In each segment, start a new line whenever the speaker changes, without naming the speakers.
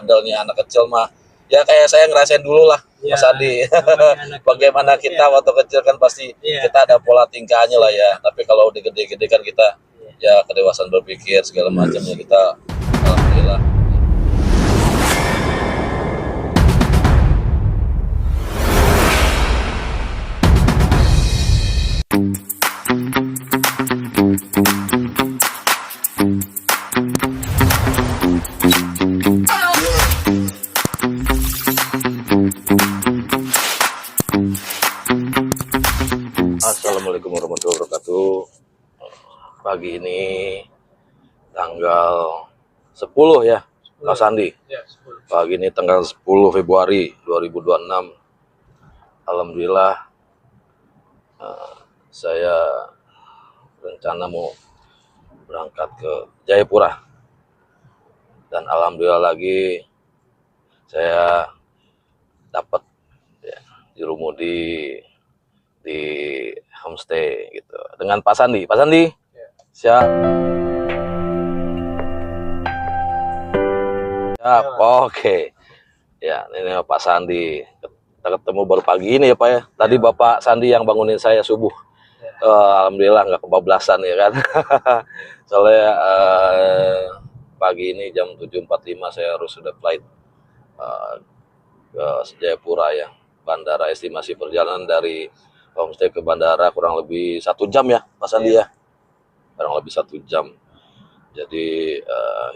bandelnya anak kecil mah. Ya kayak saya ngerasain dulu lah, Mas Andi. Bagaimana kita waktu kecil kan pasti kita ada pola tingkahnya lah ya. Tapi kalau udah gede-gede kan kita ya kedewasaan berpikir segala macamnya kita alhamdulillah. Assalamualaikum warahmatullahi wabarakatuh. Pagi ini tanggal 10 ya, Kak Sandi. Pagi ini tanggal 10 Februari 2026. Alhamdulillah saya rencana mau berangkat ke Jayapura. Dan alhamdulillah lagi saya dapat ya, dirumudi di homestay gitu dengan Pak Sandi. Pak Sandi, siap. Siap, oke. Ya, ini Pak Sandi. Kita ketemu baru pagi ini ya Pak ya. Tadi Bapak Sandi yang bangunin saya subuh. Alhamdulillah nggak kebablasan ya kan. Soalnya pagi ini jam 7.45 saya harus sudah flight ke Jayapura ya. Bandara, estimasi perjalanan dari homestay ke bandara kurang lebih 1 jam ya Pak Sandi ya, kurang lebih 1 jam. Jadi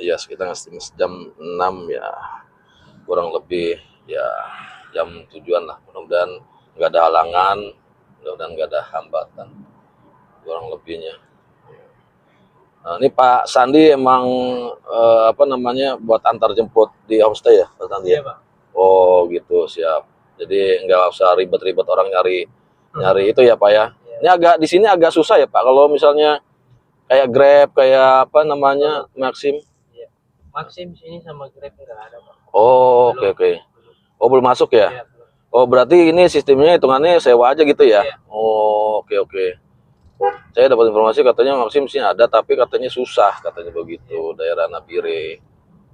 ya sekitar jam 6 ya, kurang lebih ya jam tujuan lah. Mudah-mudahan nggak ada halangan, mudah-mudahan nggak ada hambatan kurang lebihnya. Nah, ini Pak Sandi emang buat antar jemput di homestay ya Pak Sandi ya? Pak. Oh gitu, siap. Jadi nggak usah ribet-ribet orang nyari itu ya Pak ya. Ini agak di sini agak susah ya Pak kalau misalnya kayak Grab, kayak Maxim.
Iya. Maxim sini sama Grab nggak ada Pak.
Oh oke. Oh belum masuk ya? Iya, belum. Oh berarti ini sistemnya hitungannya sewa aja gitu ya? Iya. Oh oke. Saya dapat informasi katanya Maxim sini ada tapi katanya susah katanya begitu, daerah Nabire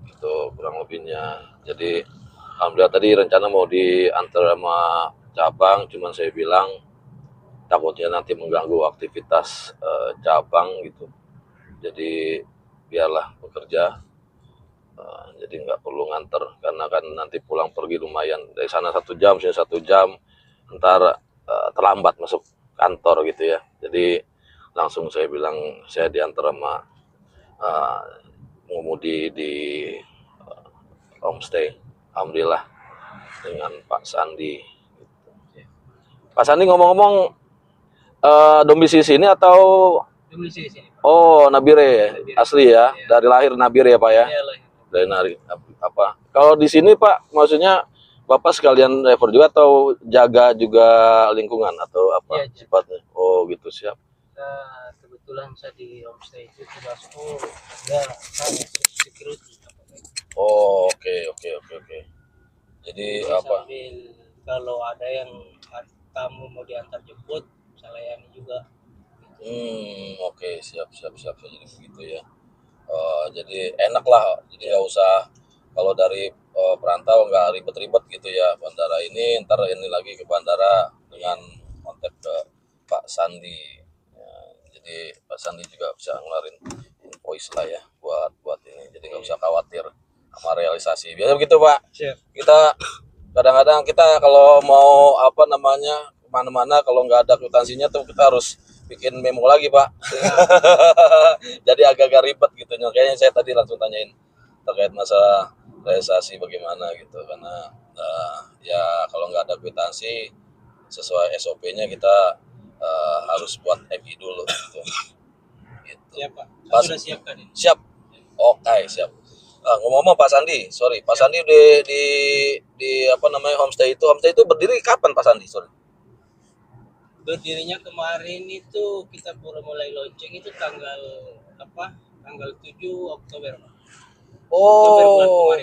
gitu kurang lebihnya. Jadi alhamdulillah tadi rencana mau diantar sama cabang, cuman saya bilang takutnya nanti mengganggu aktivitas cabang gitu. Jadi biarlah bekerja, jadi nggak perlu nganter karena kan nanti pulang pergi lumayan dari sana 1 jam, sini 1 jam, ntar terlambat masuk kantor gitu ya. Jadi langsung saya bilang saya diantar sama pengemudi di homestay. Alhamdulillah dengan Pak Sandi. Pak Sandi ngomong-ngomong domisili sini atau
domisili sini Pak.
Oh Nabire asli ya, dari lahir Nabire ya Pak ya?
Iya, lahir.
Dari apa? Kalau di sini Pak, maksudnya Bapak sekalian driver juga atau jaga juga lingkungan atau apa sifatnya? Oh gitu, siap.
Kebetulan saya di homestay itu termasuk ada security.
Oh oke. Jadi apa?
Sambil kalau ada yang tamu mau diantar jemput, saya layani juga.
Oke, siap. Jadi begitu ya. Jadi enak lah, jadi nggak usah kalau dari perantau nggak ribet-ribet gitu ya bandara ini, ntar ini lagi ke bandara dengan kontak ke Pak Sandi ya, jadi Pak Sandi juga bisa ngeluarin invoice lah ya buat ini, jadi nggak usah khawatir sama realisasi. Biasa begitu Pak.
Siap.
Kita kadang-kadang kita kalau mau kemana-mana kalau nggak ada kwitansinya tuh kita harus bikin memo lagi Pak. Jadi agak-agak ribet gitu. Kayaknya saya tadi langsung tanyain terkait masalah realisasi bagaimana gitu, karena ya kalau nggak ada kwitansi sesuai SOP-nya kita harus buat MI dulu gitu.
Siap Pak. Sudah siapkan ini.
Siap. Oke, siap. Ngomong-ngomong Pak Sandi, sorry Pak Sandi di homestay itu berdiri kapan Pak Sandi? Sorry.
Berdirinya kemarin itu kita baru mulai launching itu tanggal 7 Oktober.
Oh,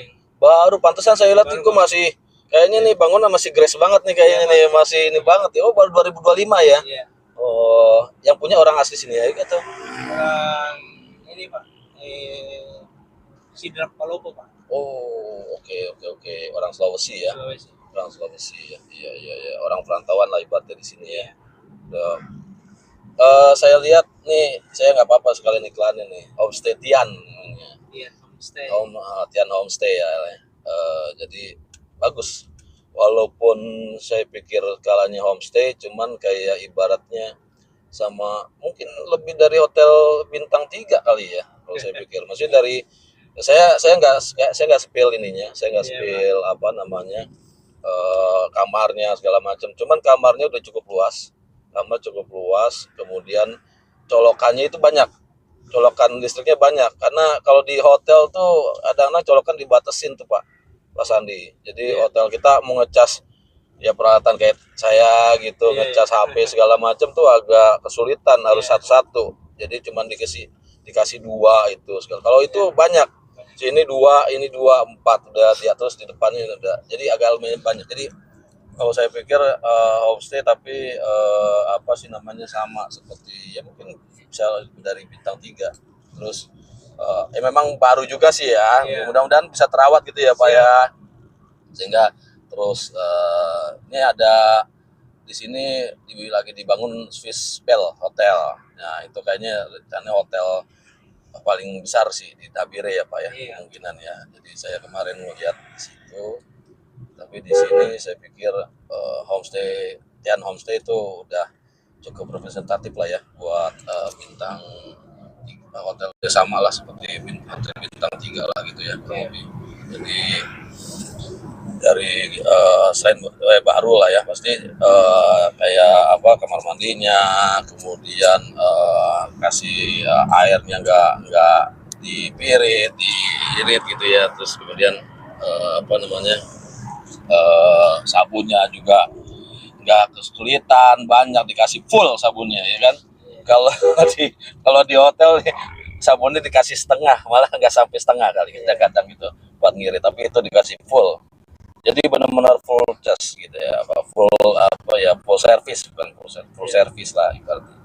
baru pantesan saya lihat itu masih kayaknya nih bangunan masih grace banget nih kayaknya nih masih ini banget ya. Oh, baru 2025 ya.
Iya.
Oh, yang punya orang asli sini ya gitu.
Ini Pak, Sidrap Palopo Pak.
Oh, oke. oke. Orang Sulawesi ya.
Sulawesi.
Orang Sulawesi ya. Iya iya iya. Orang perantauan lah ibaratnya di sini ya. Udah. Saya lihat nih, saya nggak apa-apa sekalian iklannya nih. Homestay Tian namanya.
Iya, homestay.
Tian Homestay ya. Jadi bagus. Walaupun saya pikir skalanya homestay, cuman kayak ibaratnya sama mungkin lebih dari hotel bintang 3 kali ya. Kalau saya pikir, maksudnya dari saya nggak spill ininya, saya nggak
Iya,
spill apa namanya kamarnya segala macam. Cuman kamarnya udah cukup luas, kamar cukup luas. Kemudian colokannya itu banyak, colokan listriknya banyak. Karena kalau di hotel tuh kadang-kadang colokan dibatasin tuh Pak Sandi. Jadi
Iya.
hotel kita mau ngecas ya peralatan kayak saya gitu,
Iya,
ngecas HP segala macam tuh agak kesulitan, harus
Iya.
satu-satu. Jadi cuman dikasih 2 itu. Kalau itu banyak. Sini 2, ini 2, 4 udah dia terus di depannya udah. Jadi agak lumayan banyak. Jadi kalau saya pikir homestay tapi apa sih namanya sama seperti ya mungkin bisa dari bintang 3. Terus memang baru juga sih ya.
Iya.
Mudah-mudahan bisa terawat gitu ya Pak
Siap.
ya. Sehingga terus ini ada di sini lagi dibangun Swiss Bell Hotel. Nah, itu kayaknya rencana hotel paling besar sih di Nabire ya Pak ya,
Iya.
kemungkinan ya. Jadi saya kemarin melihat di situ. Tapi di sini saya pikir homestay Tian Homestay itu udah cukup representatif lah ya buat bintang hotel sama lah seperti hotel bintang 3 lah gitu ya kurang lebih. Jadi dari selain baru lah ya pasti kayak apa kamar mandinya, kemudian kasih airnya nggak dipirit, diirit gitu ya, terus kemudian apa namanya sabunnya juga nggak kesulitan, banyak dikasih full sabunnya ya kan. Kalau di hotel nih, sabunnya dikasih setengah, malah nggak sampai setengah kali kadang-kadang gitu buat ngirit, tapi itu dikasih full. Jadi benar-benar full charge gitu ya, full service, bukan full service lah ibaratnya.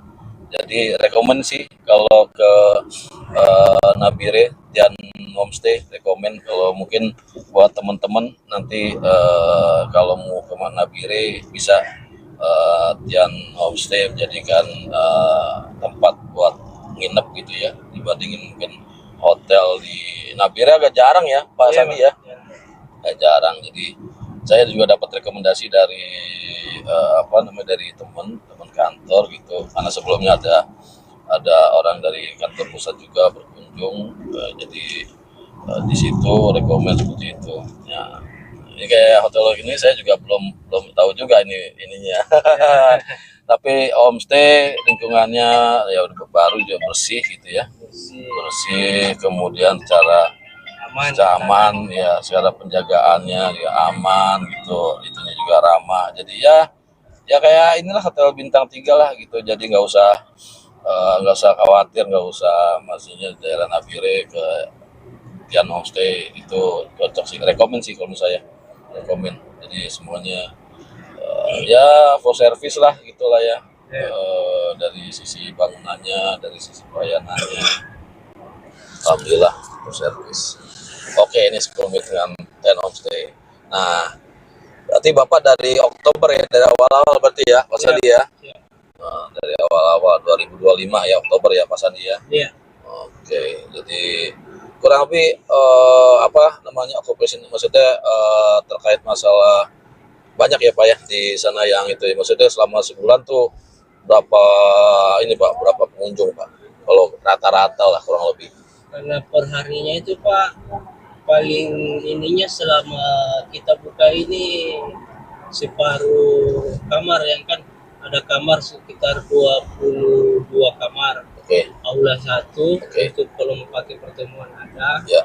Jadi rekomend sih kalau ke Nabire Tian Homestay, rekomend kalau mungkin buat teman-teman nanti kalau mau ke Nabire bisa Tian Homestay menjadikan tempat buat nginep gitu ya, dibandingin mungkin hotel di Nabire agak jarang ya Pak
Iya,
Sandi ya.
Iya.
Jarang. Jadi saya juga dapat rekomendasi dari dari teman kantor gitu, karena sebelumnya ada orang dari kantor pusat juga berkunjung, jadi di situ rekomend seperti itu ya. Ini kayak hotel ini saya juga belum tahu juga ininya. Tapi homestay lingkungannya ya udah baru juga bersih gitu ya, bersih, kemudian aman ya, segala penjagaannya ya aman gitu, itunya juga ramah. Jadi ya kayak inilah hotel bintang 3 lah gitu. Jadi nggak usah khawatir, nggak usah maksudnya daerah Nabire ke Tian Homestay itu cocok sih, rekomend sih kalau saya rekomend. Jadi semuanya ya full service lah gitulah ya. Dari sisi bangunannya, dari sisi pelayanannya, alhamdulillah full service. Oke, ini sebelum dengan Tian Homestay. Nah, berarti Bapak dari Oktober ya, dari awal-awal berarti ya, Pak Sandi ya?
Iya.
Nah, dari awal-awal 2025 ya, Oktober ya, Pak Sandi ya?
Iya.
Oke, jadi kurang lebih occupation, maksudnya terkait masalah banyak ya Pak ya di sana yang itu ya, maksudnya selama sebulan tuh berapa pengunjung Pak? Kalau rata-rata lah kurang lebih.
Karena perharinya itu Pak, paling ininya selama kita buka ini separuh kamar yang kan ada kamar sekitar 22 kamar.
Oke.
Aula 1
Oke.
untuk kalau mau pakai pertemuan ada.
Ya.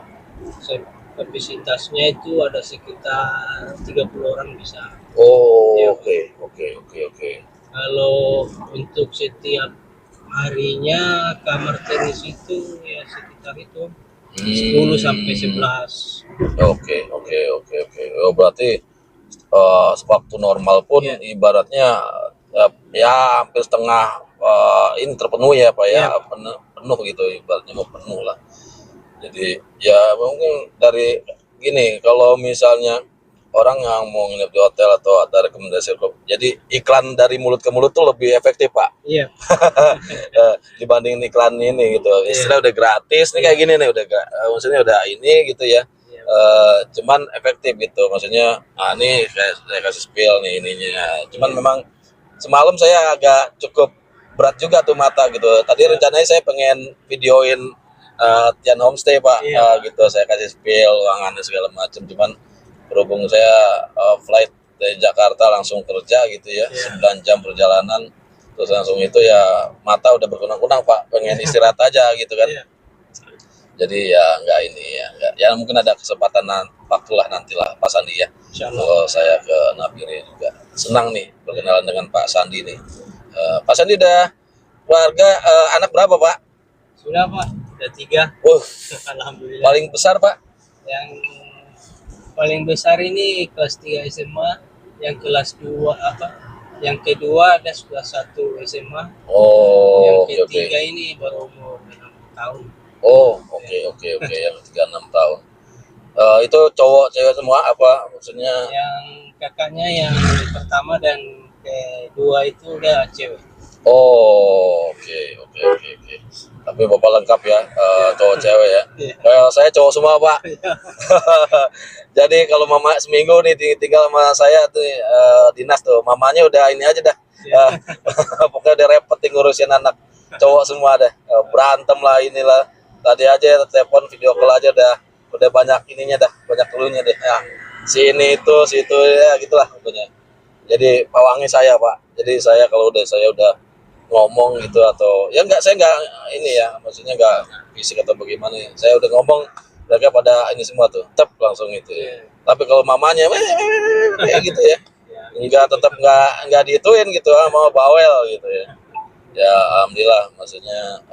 Kapasitasnya itu ada sekitar 30 orang bisa.
Oh,
Ya.
Oke.
Kalau untuk setiap harinya kamar tenis itu ya sekitar itu 10 sampai 11.
Oke. Oh, berarti waktu normal pun
Iya.
ibaratnya ya hampir setengah ini terpenuhi ya Pak ya, penuh gitu, ibaratnya mau penuh lah. Jadi ya mungkin dari gini, kalau misalnya orang yang mau nginep di hotel atau ada rekomendasi, jadi iklan dari mulut ke mulut tuh lebih efektif Pak.
Iya.
Dibanding iklan ini gitu.
Iya.
Istilah udah gratis nih kayak gini nih maksudnya udah ini gitu ya.
Iya.
Cuman efektif gitu. Maksudnya ini saya kasih spill nih ininya. Cuman memang semalam saya agak cukup berat juga tuh mata gitu. Tadi rencananya saya pengen videoin Tian Homestay Pak.
Iya.
Gitu saya kasih spill ruangannya segala macam. Cuman berhubung saya flight dari Jakarta langsung kerja gitu ya, 9 jam perjalanan, terus langsung itu ya mata udah berkunang-kunang Pak, pengen istirahat aja gitu kan.
Iya.
Jadi ya nggak ini ya, ya mungkin ada kesempatan waktu lah nantilah Pak Sandi ya.
Insyaallah.
Kalau saya ke Nabire juga senang nih berkenalan dengan Pak Sandi nih. Pak Sandi udah keluarga, anak berapa Pak?
Sudah Pak, ada 3. Alhamdulillah.
Paling besar Pak?
Yang paling besar ini kelas 3 SMA, yang kelas 2 yang kedua ada kelas 1 SMA,
Oh,
yang
oke.
ketiga ini baru umur 6 tahun.
Oh, oke. Yang 36 tahun. Itu cowok cewek semua apa maksudnya?
Yang kakaknya yang pertama dan kedua itu udah cewek.
Oh, oke. Tapi Bapak lengkap ya, cowok cewek ya.
Iya.
Saya cowok semua Pak. Jadi kalau mama seminggu nih tinggal sama saya tuh dinas tuh, mamanya udah ini aja dah. Pokoknya udah repot ngurusin anak cowok semua deh. Berantem lah inilah. Tadi aja telepon video call aja udah banyak ininya dah, banyak dulunya deh. Ya, sini itu situ ya gitulah pokoknya. Jadi pawangi saya Pak. Jadi kalau saya udah ngomong gitu atau ya saya nggak ini ya, maksudnya nggak fisik atau bagaimana ya. Saya udah ngomong mereka pada ini semua tuh, langsung itu ya. Tapi kalau mamanya kayak gitu ya, tetap nggak dihituin gitu, mau bawel gitu ya. Ya alhamdulillah, maksudnya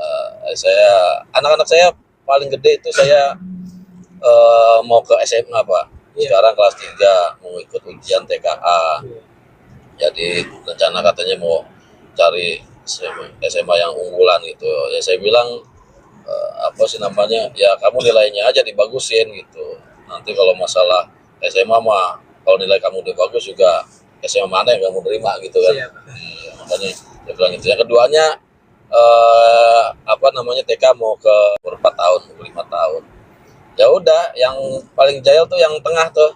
saya anak-anak saya paling gede itu saya mau ke SMA Pak. Sekarang kelas 3 mau ikut ujian TKA. Jadi rencana katanya mau cari SMA yang unggulan gitu. Ya saya bilang apa sih namanya? Ya kamu nilainya aja dibagusin gitu. Nanti kalau masalah SMA mah kalau nilai kamu udah bagus juga SMA mana yang kamu terima gitu kan. Makanya dia bilang itu. Yang keduanya apa namanya TK mau ke umur 4 tahun, umur 5 tahun. Ya udah, yang paling jahil tuh yang tengah tuh.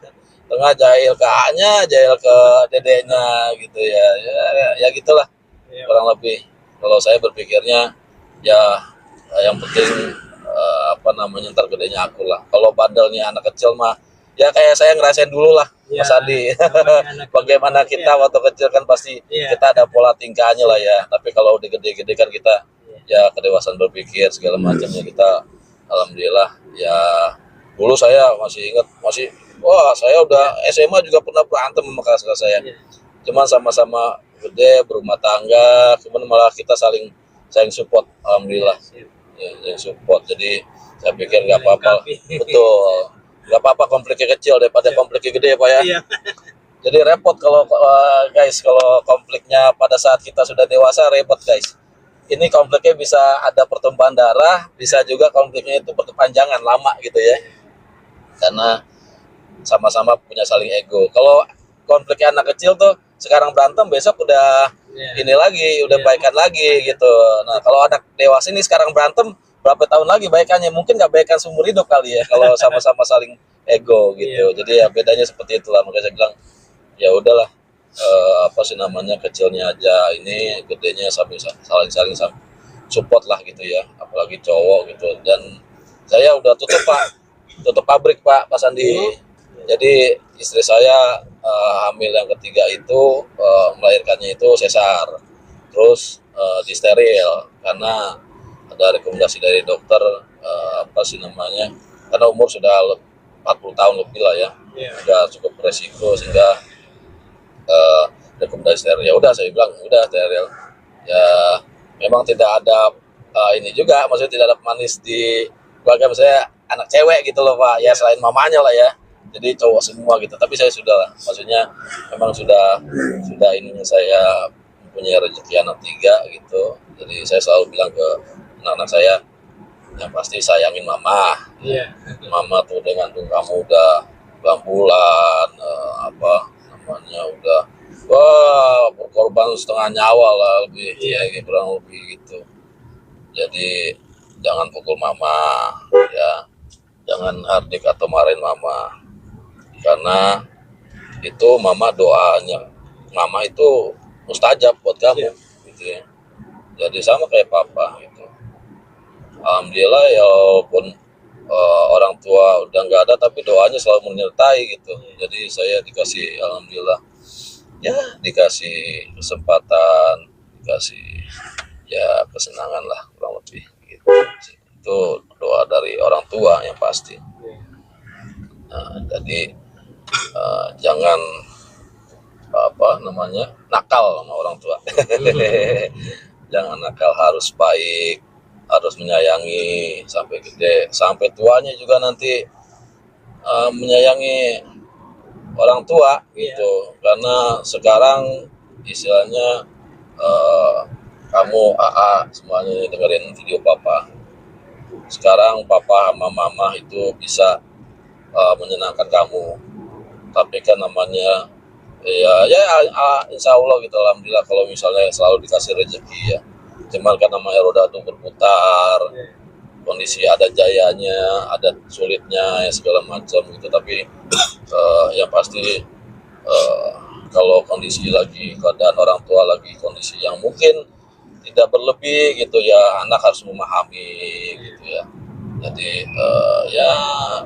Tengah jahil ke A-nya, jahil ke dedenya gitu ya. Ya gitulah. Kurang lebih. Kalau saya berpikirnya ya yang penting apa namanya ntar gedenya aku lah. Kalau bandelnya anak kecil mah ya kayak saya ngerasain dulu lah Mas Adi. Bagaimana kita waktu kecil kan pasti kita ada pola tingkahnya lah ya. Tapi kalau udah gede-gede kan kita ya kedewasaan berpikir segala macamnya kita alhamdulillah ya. Dulu saya masih ingat wah saya udah SMA juga pernah berantem sama kakak saya. Cuman sama-sama gede berumah tangga, cuman malah kita saling support alhamdulillah. Ya, yang support. Jadi saya pikir nggak apa-apa. Betul. Nggak apa-apa konfliknya kecil daripada konfliknya gede Pak ya. Jadi repot kalau guys, kalau konfliknya pada saat kita sudah dewasa repot guys. Ini konfliknya bisa ada pertumpahan darah, bisa juga konfliknya itu berkepanjangan lama gitu ya. Karena sama-sama punya saling ego. Kalau konfliknya anak kecil tuh sekarang berantem besok udah ini lagi, udah baikan lagi gitu. Nah kalau anak dewasa ini sekarang berantem berapa tahun lagi baikannya, mungkin nggak baikan seumur hidup kali ya kalau sama-sama saling ego gitu. Jadi ya bedanya seperti itulah, makanya saya bilang ya udahlah apa sih namanya kecilnya aja ini, gedenya saling support lah gitu ya, apalagi cowok gitu. Dan saya udah tutup pabrik Pak Sandi. Jadi istri saya hamil yang ketiga itu melahirkannya itu sesar, terus disteril karena ada rekomendasi dari dokter apa sih namanya, karena umur sudah 40 tahun lebih lah ya, sudah cukup beresiko sehingga rekomendasi steril. Ya udah saya bilang udah steril. Ya memang tidak ada ini juga, maksudnya tidak ada manis di keluarga saya, anak cewek gitu loh Pak ya, selain mamanya lah ya. Jadi cowok semua gitu, tapi saya sudah lah, maksudnya memang sudah ininya saya mempunyai rezeki anak 3 gitu. Jadi saya selalu bilang ke anak-anak saya yang pasti sayangin mama.
Iya.
Mama tuh dengan tuh kamu udah 9 bulan, apa namanya, udah wah berkorban setengah nyawa lah lebih, ya kurang lebih gitu. Jadi jangan pukul mama, ya, jangan hardik atau marahin mama, karena itu mama doanya mama itu mustajab buat kamu, gitu ya. Jadi sama kayak papa gitu. Alhamdulillah ya, walaupun orang tua udah nggak ada, tapi doanya selalu menyertai gitu. Jadi saya dikasih, alhamdulillah ya, dikasih kesempatan, dikasih ya kesenangan lah kurang lebih gitu. Itu doa dari orang tua yang pasti. Nah, jadi jangan apa namanya, nakal sama orang tua. Jangan nakal, harus baik, harus menyayangi sampai gede, sampai tuanya juga nanti menyayangi orang tua gitu. Karena sekarang istilahnya kamu AA semuanya dengerin video papa. Sekarang papa sama mama itu bisa menyenangkan kamu, tapi kan namanya ya insya Allah gitu, alhamdulillah kalau misalnya selalu dikasih rezeki ya. Cuman kan namanya roda itu berputar, kondisi ada jayanya, ada sulitnya ya segala macam gitu. Tapi yang pasti kalau kondisi lagi, keadaan orang tua lagi kondisi yang mungkin tidak berlebih gitu ya, anak harus memahami gitu ya. Jadi ya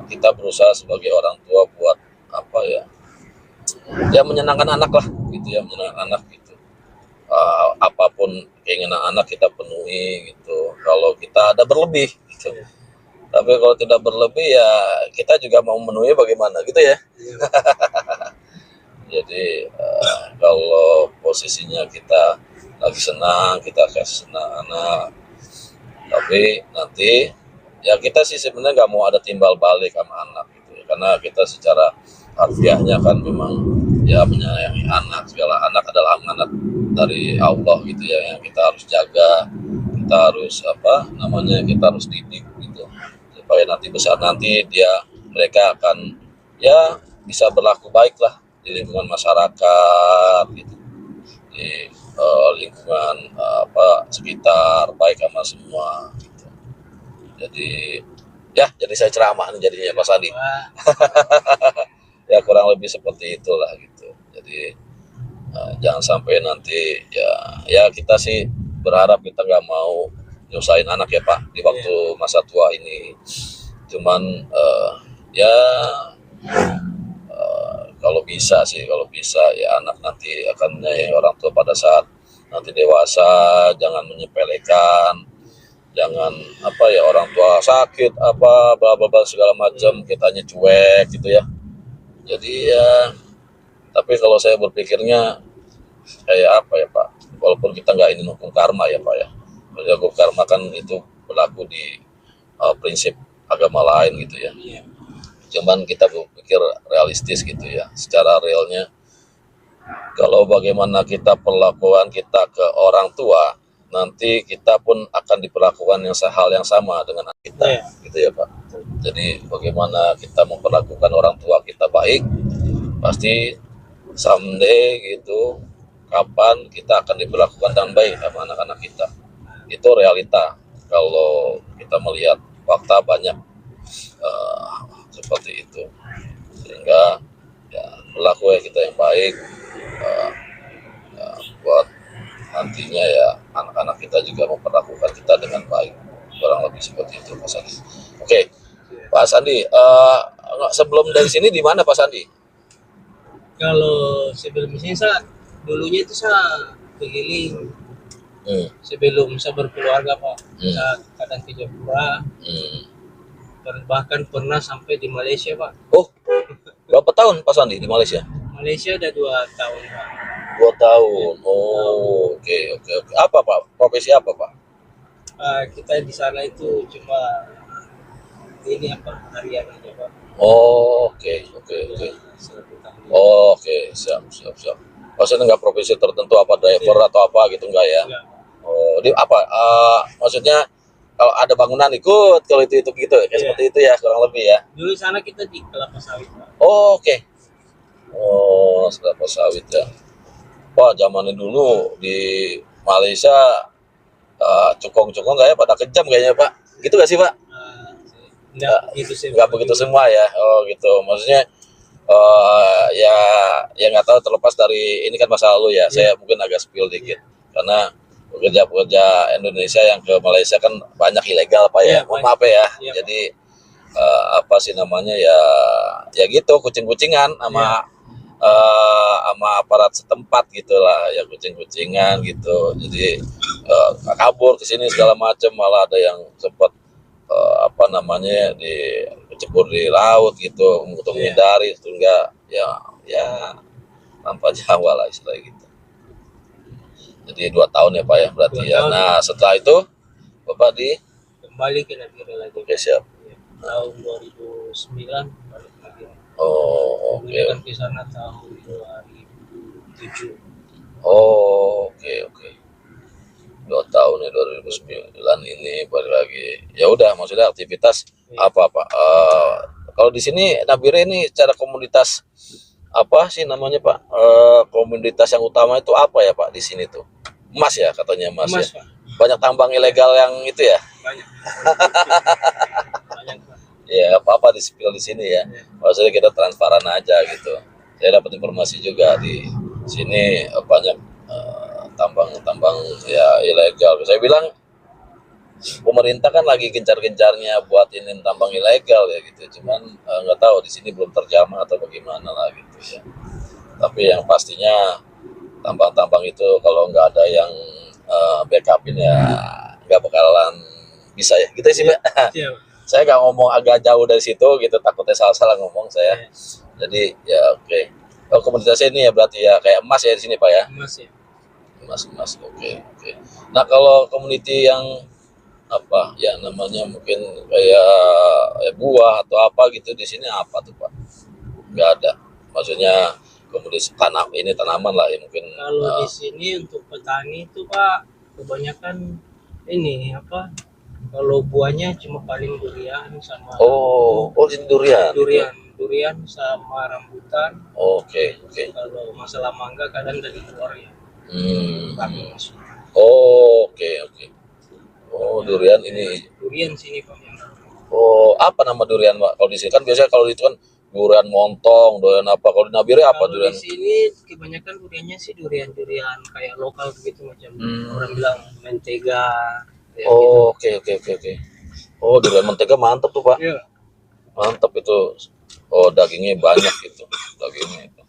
kita berusaha sebagai orang tua buat apa ya menyenangkan anak lah gitu ya, menyenangkan anak gitu. Apapun keinginan anak kita penuhi gitu, kalau kita ada berlebih gitu. Tapi kalau tidak berlebih ya kita juga mau memenuhi bagaimana gitu ya. Jadi kalau posisinya kita lagi senang, kita kasih senang anak. Tapi nanti ya kita sih sebenarnya nggak mau ada timbal balik sama anak gitu ya. Karena kita secara harfiahnya kan memang ya menyayangi anak. Segala anak adalah amanat dari Allah gitu ya, yang kita harus jaga, kita harus apa namanya, kita harus didik gitu, supaya nanti besar nanti mereka akan ya bisa berlaku baik lah di lingkungan masyarakat gitu, di lingkungan sekitar, baik sama semua gitu. Jadi ya, jadi saya ceramah nih jadinya Pak Sandi. Ya kurang lebih seperti itulah gitu. Jadi jangan sampai nanti ya kita sih berharap, kita nggak mau nyusahin anak ya Pak di waktu masa tua ini. Cuman ya kalau bisa ya anak nanti akan menyayangi orang tua pada saat nanti dewasa. Jangan menyepelekan, jangan apa ya, orang tua sakit apa bla bla bla segala macam kitanya cuek gitu ya. Jadi ya, tapi kalau saya berpikirnya kayak apa ya Pak, walaupun kita nggak ingin hukum karma ya Pak ya, hukum karma kan itu berlaku di prinsip agama lain gitu ya. Cuman kita berpikir realistis gitu ya, secara realnya kalau bagaimana kita perlakuan kita ke orang tua, nanti kita pun akan diperlakukan hal yang sama dengan anak kita, gitu ya Pak. Jadi bagaimana kita memperlakukan orang tua kita baik, pasti someday gitu, kapan kita akan diperlakukan dengan baik sama anak-anak kita. Itu realita kalau kita melihat fakta banyak seperti itu. Sehingga ya berlaku ya kita yang baik buat nantinya ya anak-anak kita juga memperlakukan kita dengan baik, kurang lebih seperti itu Pak Sandi. Oke, Pak Sandi, sebelum dari sini di mana Pak Sandi?
Kalau sebelum ini dulunya itu saya keliling sebelum saya berkeluarga Pak. Saya kadang ke Jepura, bahkan pernah sampai di Malaysia Pak.
Oh, berapa tahun Pak Sandi di Malaysia?
Malaysia ada 2 tahun Pak.
2 tahun. Oh, oke. Apa Pak? Profesi apa Pak?
Kita di sana itu cuma ini harian aja Pak.
Oh, oke. Oh, oke, siap. Maksudnya nggak profesi tertentu apa, driver atau apa gitu, enggak ya?
Enggak.
Oh, di apa? Maksudnya Kalau ada bangunan ikut, kalau itu gitu, kayak
Iya.
seperti itu ya kurang lebih ya.
Dulu di sana kita di kelapa sawit, Pak.
Oh, oke. Oh, kelapa sawit ya. Wah, zamannya dulu di Malaysia cukong-cukong kayak pada kejam kayaknya Pak. Gitu gak sih Pak?
Enggak begitu sih.
Nggak begitu semua ya. Oh gitu. Maksudnya ya ya nggak tahu, terlepas dari ini kan masa lalu ya. Saya mungkin agak spill dikit karena pekerja-pekerja Indonesia yang ke Malaysia kan banyak ilegal Pak ya.
Iya,
Mohon
banyak.
maaf ya.
Iya, Pak.
Jadi apa sih namanya ya, ya gitu, kucing-kucingan sama sama aparat setempat gitulah ya, kucing-kucingan gitu. Jadi kabur ke sini segala macam, malah ada yang sempat apa namanya dicebur di laut gitu untuk menghindari sehingga ya ya tanpa nyawa lah istilah gitu. Jadi 2 tahun ya Pak ya berarti
2
ya.
tahun.
Nah setelah itu Bapak di
Kembali ke negara lagi.
oke siap.
Ya, tahun 2009 balik lagi.
Oh oke.
Kemudian ke sana tahun 2007.
Oh oke. 2 tahun ya, 2009 ini balik lagi. Ya udah, maksudnya aktivitas apa Pak? Kalau di sini Nabire ini secara komunitas apa sih namanya Pak? Komunitas yang utama itu apa ya Pak di sini tuh? Emas ya katanya, emas
Emas,
ya.
Pak.
Banyak tambang ilegal yang itu ya.
Banyak. Banyak, Pak.
Ya apa-apa di spill di sini ya. Maksudnya kita transparan aja gitu. Saya dapat informasi juga di sini banyak tambang-tambang ya ilegal. Saya bilang pemerintah kan lagi gencar-gencarnya buat ini tambang ilegal ya gitu. Cuman nggak tahu di sini belum terjamah atau bagaimana lah gitu ya. Tapi yang pastinya tambang-tambang itu kalau nggak ada yang backupin ya nggak bakalan bisa ya. Gitu sih Mbak.
Iya, Pak.
Saya nggak ngomong agak jauh dari situ gitu, takutnya salah-salah ngomong saya. Jadi ya oke. Oh, komunitasnya ini ya berarti ya kayak emas ya di sini Pak ya.
Emas ya.
Emas. Oke. Nah, kalau community yang apa ya namanya mungkin kayak buah atau apa gitu di sini apa tuh Pak? Nggak ada. Maksudnya komunitas tanam ini tanaman lah ya mungkin.
Kalau di sini untuk petani itu Pak kebanyakan ini apa? Kalau buahnya cuma paling durian sama
Oh ini durian.
durian sama rambutan.
Oke.
Kalau masalah mangga kadang dari luar ya. Kami masuk.
Oke. Oh durian ini.
Durian sini Pak.
Oh apa nama durian Pak? Kalau di sini kan biasanya kalau itu kan durian montong, durian apa? Kalau di Nabire apa
Kalau
durian?
di sini kebanyakan duriannya sih durian kayak lokal begitu macam orang bilang mentega. Ya,
Oh oke. Oh durian mentega mantap tuh Pak.
gitu.
Mantap itu. Oh dagingnya banyak gitu. Dagingnya itu.